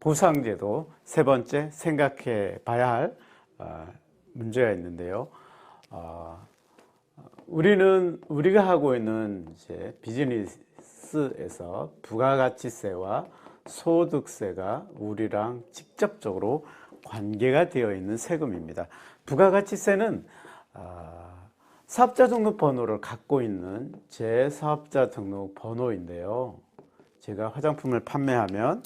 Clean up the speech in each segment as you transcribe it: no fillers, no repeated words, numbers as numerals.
보상제도 세 번째 생각해 봐야 할 문제가 있는데요. 우리가 하고 있는 이제 비즈니스에서 부가가치세와 소득세가 우리랑 직접적으로 관계가 되어 있는 세금입니다. 부가가치세는 사업자 등록 번호를 갖고 있는 제 사업자 등록 번호인데요. 제가 화장품을 판매하면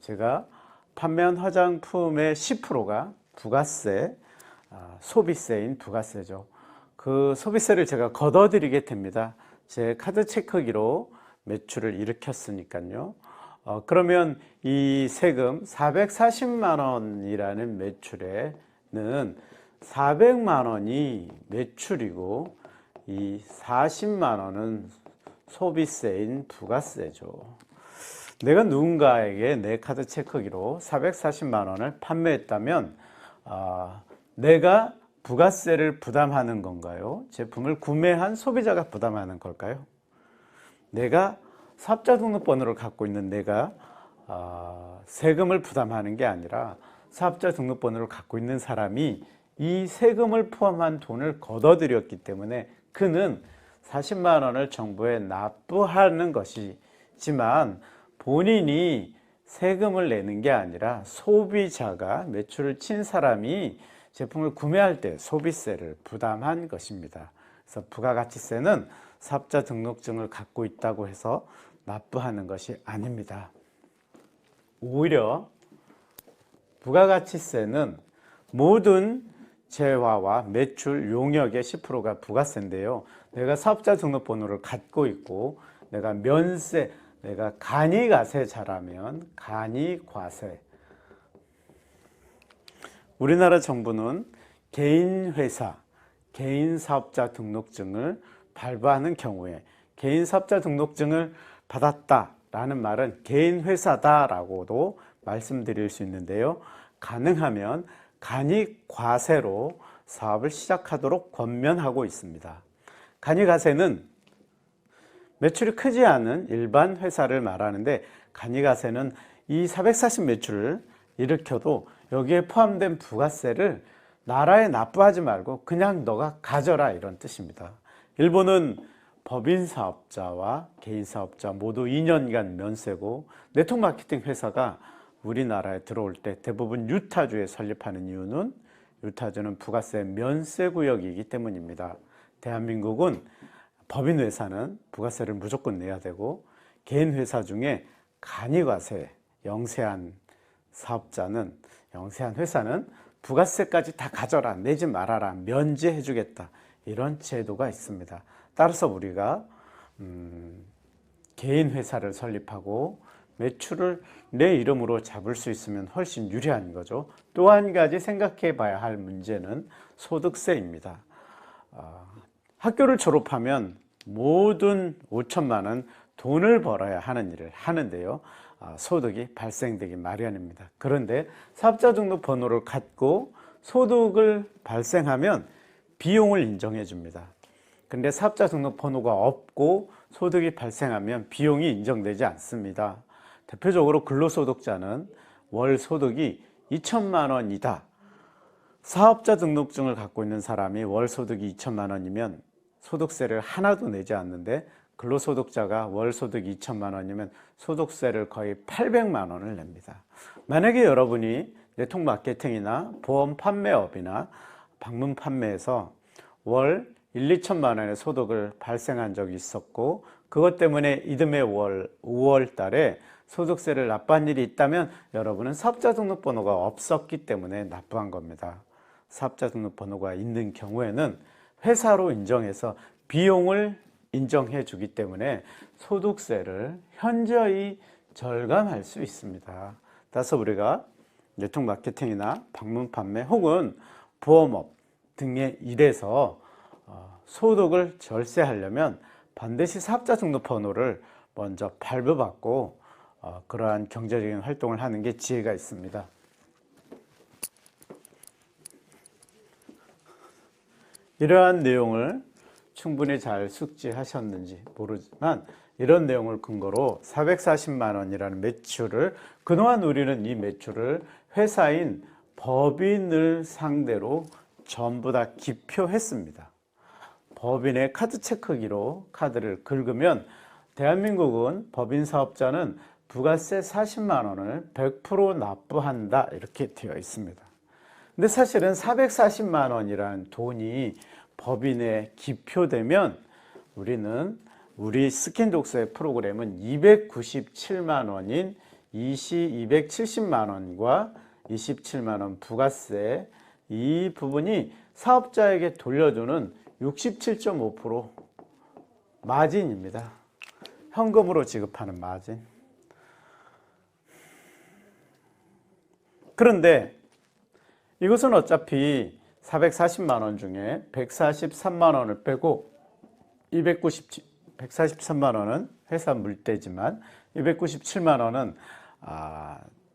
제가 판매한 화장품의 10%가 부가세, 소비세인 부가세죠. 그 소비세를 제가 걷어들이게 됩니다. 제 카드 체크기로 매출을 일으켰으니까요. 그러면 이 세금 440만 원이라는 매출에는 400만 원이 매출이고 이 40만 원은 소비세인 부가세죠. 내가 누군가에게 내 카드 체크기로 440만 원을 판매했다면 내가 부가세를 부담하는 건가요? 제품을 구매한 소비자가 부담하는 걸까요? 내가 사업자 등록번호를 갖고 있는 내가 세금을 부담하는 게 아니라 사업자 등록번호를 갖고 있는 사람이 이 세금을 포함한 돈을 걷어들였기 때문에 그는 40만 원을 정부에 납부하는 것이지만 본인이 세금을 내는 게 아니라 소비자가 매출을 친 사람이 제품을 구매할 때 소비세를 부담한 것입니다. 그래서 부가가치세는 사업자 등록증을 갖고 있다고 해서 납부하는 것이 아닙니다. 오히려 부가가치세는 모든 재화와 매출 용역의 10%가 부가세인데요. 내가 사업자 등록번호를 갖고 있고 내가 면세, 내가 간이가세자라면 간이과세. 우리나라 정부는 개인회사, 개인사업자 등록증을 발부하는 경우에 개인사업자 등록증을 받았다라는 말은 개인회사다라고도 말씀드릴 수 있는데요. 가능하면 간이과세로 사업을 시작하도록 권면하고 있습니다. 간이과세는 매출이 크지 않은 일반 회사를 말하는데 간이과세는 이 440 매출을 일으켜도 여기에 포함된 부가세를 나라에 납부하지 말고 그냥 너가 가져라 이런 뜻입니다. 일본은 법인사업자와 개인사업자 모두 2년간 면세고 네트워크 회사가 우리나라에 들어올 때 대부분 유타주에 설립하는 이유는 유타주는 부가세 면세구역이기 때문입니다. 대한민국은 법인회사는 부가세를 무조건 내야 되고 개인회사 중에 간이과세 영세한 사업자는 영세한 회사는 부가세까지 다 가져라 내지 말아라 면제해 주겠다 이런 제도가 있습니다. 따라서 우리가 개인 회사를 설립하고 매출을 내 이름으로 잡을 수 있으면 훨씬 유리한 거죠. 또 한 가지 생각해 봐야 할 문제는 소득세입니다. 학교를 졸업하면 모든 5천만 원 돈을 벌어야 하는 일을 하는데요. 소득이 발생되기 마련입니다. 그런데 사업자 등록 번호를 갖고 소득을 발생하면 비용을 인정해 줍니다. 근데 사업자 등록 번호가 없고 소득이 발생하면 비용이 인정되지 않습니다. 대표적으로 근로소득자는 월 소득이 2천만 원이다. 사업자 등록증을 갖고 있는 사람이 월 소득이 2천만 원이면 소득세를 하나도 내지 않는데 근로소득자가 월 소득이 2천만 원이면 소득세를 거의 800만 원을 냅니다. 만약에 여러분이 네트워크 마케팅이나 보험 판매업이나 방문 판매에서 월 1, 2천만 원의 소득을 발생한 적이 있었고 그것 때문에 이듬해 5월 달에 소득세를 납부한 일이 있다면 여러분은 사업자 등록번호가 없었기 때문에 납부한 겁니다. 사업자 등록번호가 있는 경우에는 회사로 인정해서 비용을 인정해 주기 때문에 소득세를 현저히 절감할 수 있습니다. 따라서 우리가 네트워크 마케팅이나 방문 판매 혹은 보험업 등의 일에서 소득을 절세하려면 반드시 사업자 등록번호를 먼저 발부받고 그러한 경제적인 활동을 하는 게 지혜가 있습니다. 이러한 내용을 충분히 잘 숙지하셨는지 모르지만 이런 내용을 근거로 440만 원이라는 매출을, 그동안 우리는 이 매출을 회사인 법인을 상대로 전부 다 기표했습니다. 법인의 카드 체크기로 카드를 긁으면 대한민국은 법인 사업자는 부가세 40만 원을 100% 납부한다, 이렇게 되어 있습니다. 근데 사실은 440만 원이라는 돈이 법인에 기표되면 우리 스킨독서의 프로그램은 297만 원인 270만 원과 27만 원 부가세, 이 부분이 사업자에게 돌려주는 67.5% 마진입니다. 현금으로 지급하는 마진. 그런데 이것은 어차피 440만 원 중에 143만 원을 빼고 143만 원은 회사 물때지만 297만 원은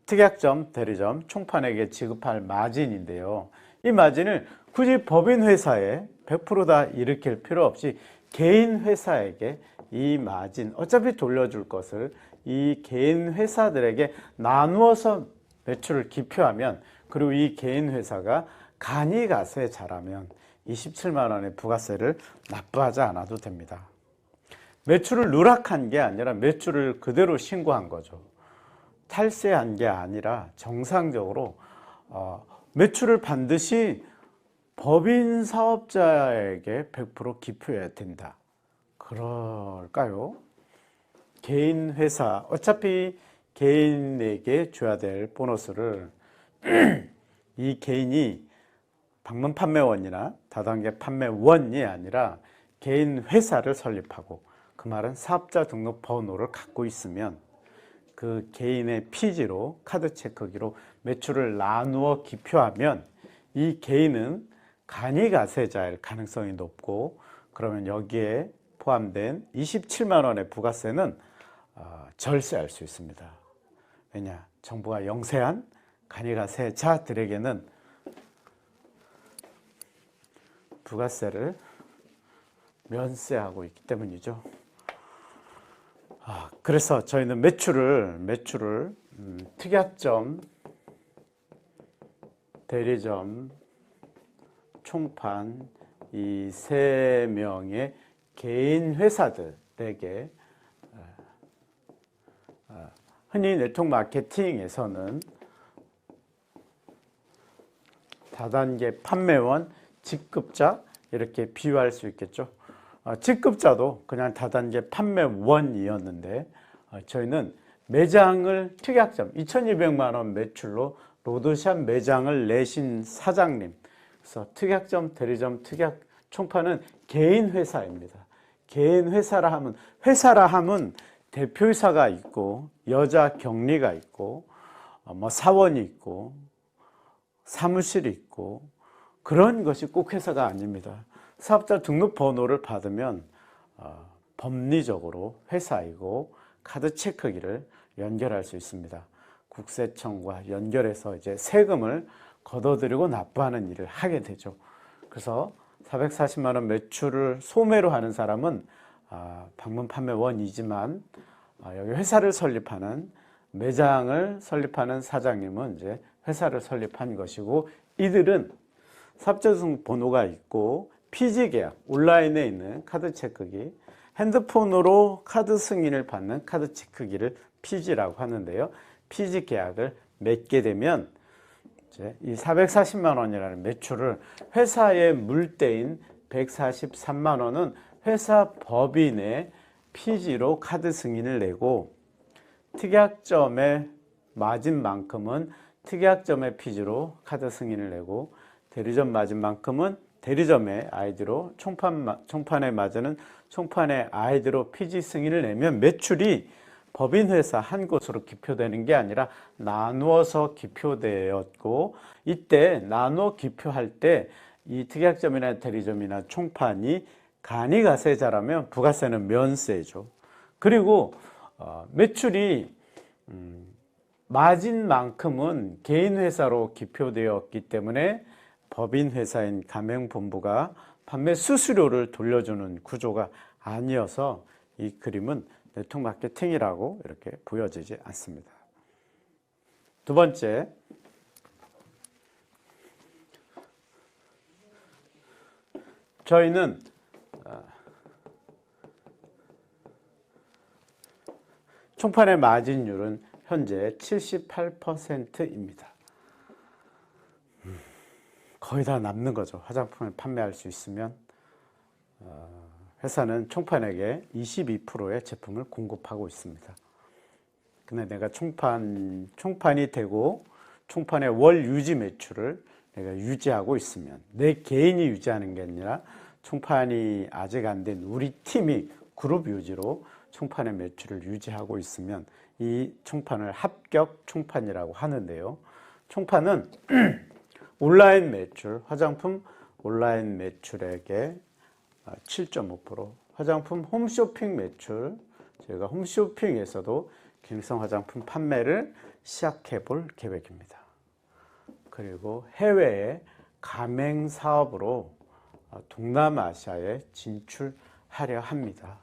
특약점, 대리점, 총판에게 지급할 마진인데요. 이 마진을 굳이 법인 회사에 100% 다 일으킬 필요 없이 개인 회사에게 이 마진, 어차피 돌려줄 것을 이 개인 회사들에게 나누어서 매출을 기표하면, 그리고 이 개인 회사가 간이가세자라면 27만 원의 부가세를 납부하지 않아도 됩니다. 매출을 누락한 게 아니라 매출을 그대로 신고한 거죠. 탈세한 게 아니라 정상적으로 매출을 반드시 법인 사업자에게 100% 기표해야 된다. 그럴까요? 개인 회사, 어차피 개인에게 줘야 될 보너스를 이 개인이 방문 판매원이나 다단계 판매원이 아니라 개인 회사를 설립하고, 그 말은 사업자 등록 번호를 갖고 있으면 그 개인의 피지로, 카드 체크기로 매출을 나누어 기표하면 이 개인은 간이가세자일 가능성이 높고, 그러면 여기에 포함된 27만 원의 부가세는 절세할 수 있습니다. 왜냐? 정부가 영세한 간이가세자들에게는 부가세를 면세하고 있기 때문이죠. 그래서 저희는 매출을 특약점, 대리점, 총판, 이 세 명의 개인 회사들에게, 흔히 네트워크 마케팅에서는 다단계 판매원, 직급자, 이렇게 비유할 수 있겠죠. 직급자도 그냥 다단계 판매원이었는데, 저희는 매장을 특약점, 2,200만 원 매출로 로드샵 매장을 내신 사장님, 그래서 특약점, 대리점, 특약 총판은 개인 회사입니다. 개인 회사라 하면 대표이사가 있고, 여자 경리가 있고, 사원이 있고, 사무실이 있고, 그런 것이 꼭 회사가 아닙니다. 사업자 등록번호를 받으면 법리적으로 회사이고 카드 체크기를 연결할 수 있습니다. 국세청과 연결해서 이제 세금을 걷어들이고 납부하는 일을 하게 되죠. 그래서 440만 원 매출을 소매로 하는 사람은 방문 판매원이지만, 여기 회사를 설립하는, 매장을 설립하는 사장님은 이제 회사를 설립한 것이고, 이들은 사업자 등록번호가 있고 피지 계약, 온라인에 있는 카드 체크기, 핸드폰으로 카드 승인을 받는 카드 체크기를 피지라고 하는데요. 피지 계약을 맺게 되면 이제 이 440만 원이라는 매출을 회사의 물대인 143만 원은 회사 법인의 피지로 카드 승인을 내고, 특약점의 마진만큼은 특약점의 피지로 카드 승인을 내고, 대리점 마진만큼은 대리점의 아이디로, 총판의 마진은 총판의 아이디로 피지 승인을 내면 매출이 법인 회사 한 곳으로 기표되는 게 아니라 나누어서 기표되었고, 이때 나누어 기표할 때 이 특약점이나 대리점이나 총판이 간이가세자라면 부가세는 면세죠. 그리고 매출이 마진만큼은 개인 회사로 기표되었기 때문에 법인 회사인 가맹본부가 판매 수수료를 돌려주는 구조가 아니어서 이 그림은 네트워크 마케팅이라고 이렇게 보여지지 않습니다. 두 번째, 저희는 총판의 마진율은 현재 78%입니다. 거의 다 남는 거죠. 화장품을 판매할 수 있으면 회사는 총판에게 22%의 제품을 공급하고 있습니다. 근데 내가 총판이 되고 총판의 월 유지 매출을 내가 유지하고 있으면, 내 개인이 유지하는 게 아니라 총판이 아직 안 된 우리 팀이 그룹 유지로 총판의 매출을 유지하고 있으면 이 총판을 합격 총판이라고 하는데요. 총판은 온라인 매출, 화장품 온라인 매출액의 7.5%, 화장품 홈쇼핑 매출, 저희가 홈쇼핑에서도 기능성 화장품 판매를 시작해 볼 계획입니다. 그리고 해외에 가맹 사업으로 동남아시아에 진출하려 합니다.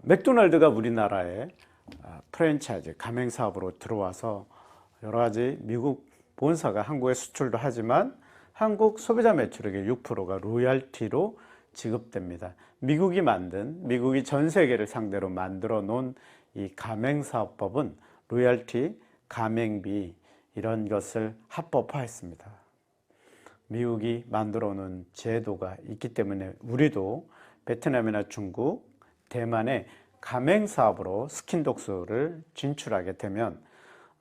맥도날드가 우리나라에 프랜차이즈 가맹 사업으로 들어와서 여러 가지 미국 본사가 한국에 수출도 하지만 한국 소비자 매출액의 6%가 로열티로 지급됩니다. 미국이 전 세계를 상대로 만들어 놓은 이 가맹사업법은 로열티, 가맹비 이런 것을 합법화했습니다. 미국이 만들어 놓은 제도가 있기 때문에 우리도 베트남이나 중국, 대만의 가맹사업으로 스킨독스를 진출하게 되면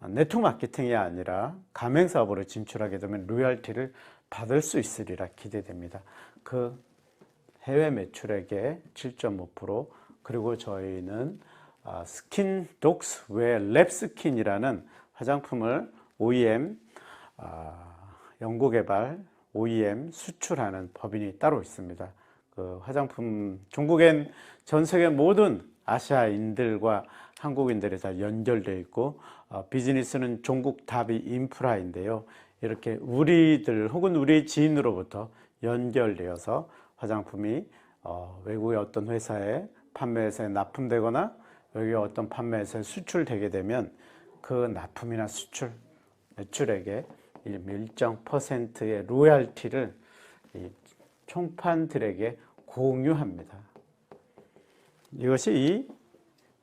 네트워크 마케팅이 아니라 가맹사업으로 진출하게 되면 로열티를 받을 수 있으리라 기대됩니다. 그 해외 매출액의 7.5%, 그리고 저희는 스킨독스 외 랩스킨이라는 화장품을 OEM, 연구개발, OEM 수출하는 법인이 따로 있습니다. 그 화장품, 중국엔 전 세계 모든 아시아인들과 한국인들이 다 연결되어 있고, 비즈니스는 종국 답이 인프라인데요. 이렇게 우리들 혹은 우리 지인으로부터 연결되어서 화장품이 외국의 어떤 회사에 판매회사에 납품되거나 여기 어떤 판매회사에 수출되게 되면 그 납품이나 수출 매출액의 일정 퍼센트의 로열티를 이 총판들에게 공유합니다. 이것이 이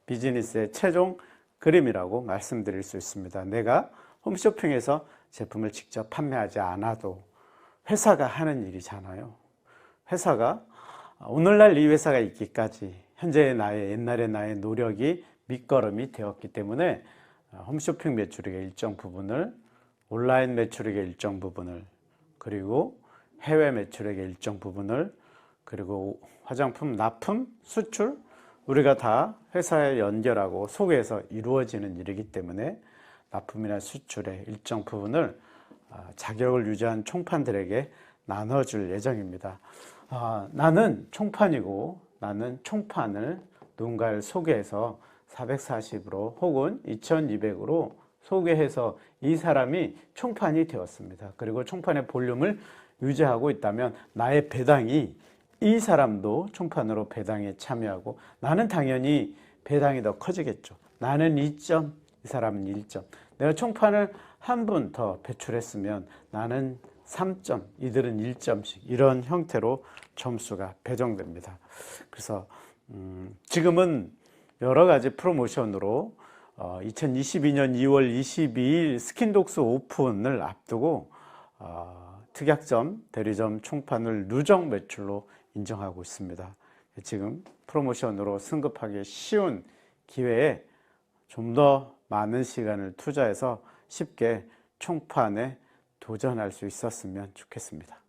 비즈니스의 최종 그림이라고 말씀드릴 수 있습니다. 내가 홈쇼핑에서 제품을 직접 판매하지 않아도 회사가 하는 일이잖아요. 회사가 오늘날 이 회사가 있기까지 현재의 나의, 옛날의 나의 노력이 밑거름이 되었기 때문에 홈쇼핑 매출액의 일정 부분을, 온라인 매출액의 일정 부분을, 그리고 해외 매출액의 일정 부분을, 그리고 화장품 납품, 수출, 우리가 다 회사에 연결하고 소개해서 이루어지는 일이기 때문에 납품이나 수출의 일정 부분을 자격을 유지한 총판들에게 나눠줄 예정입니다. 나는 총판이고 나는 총판을 누군가를 소개해서 440으로 혹은 2200으로 소개해서 이 사람이 총판이 되었습니다. 그리고 총판의 볼륨을 유지하고 있다면 나의 배당이, 이 사람도 총판으로 배당에 참여하고 나는 당연히 배당이 더 커지겠죠. 나는 2점, 이 사람은 1점. 내가 총판을 한 분 더 배출했으면 나는 3점, 이들은 1점씩, 이런 형태로 점수가 배정됩니다. 그래서 지금은 여러 가지 프로모션으로 2022년 2월 22일 스킨독스 오픈을 앞두고 특약점, 대리점 총판을 누적 매출로 인정하고 있습니다. 지금 프로모션으로 승급하기 쉬운 기회에 좀 더 많은 시간을 투자해서 쉽게 총판에 도전할 수 있었으면 좋겠습니다.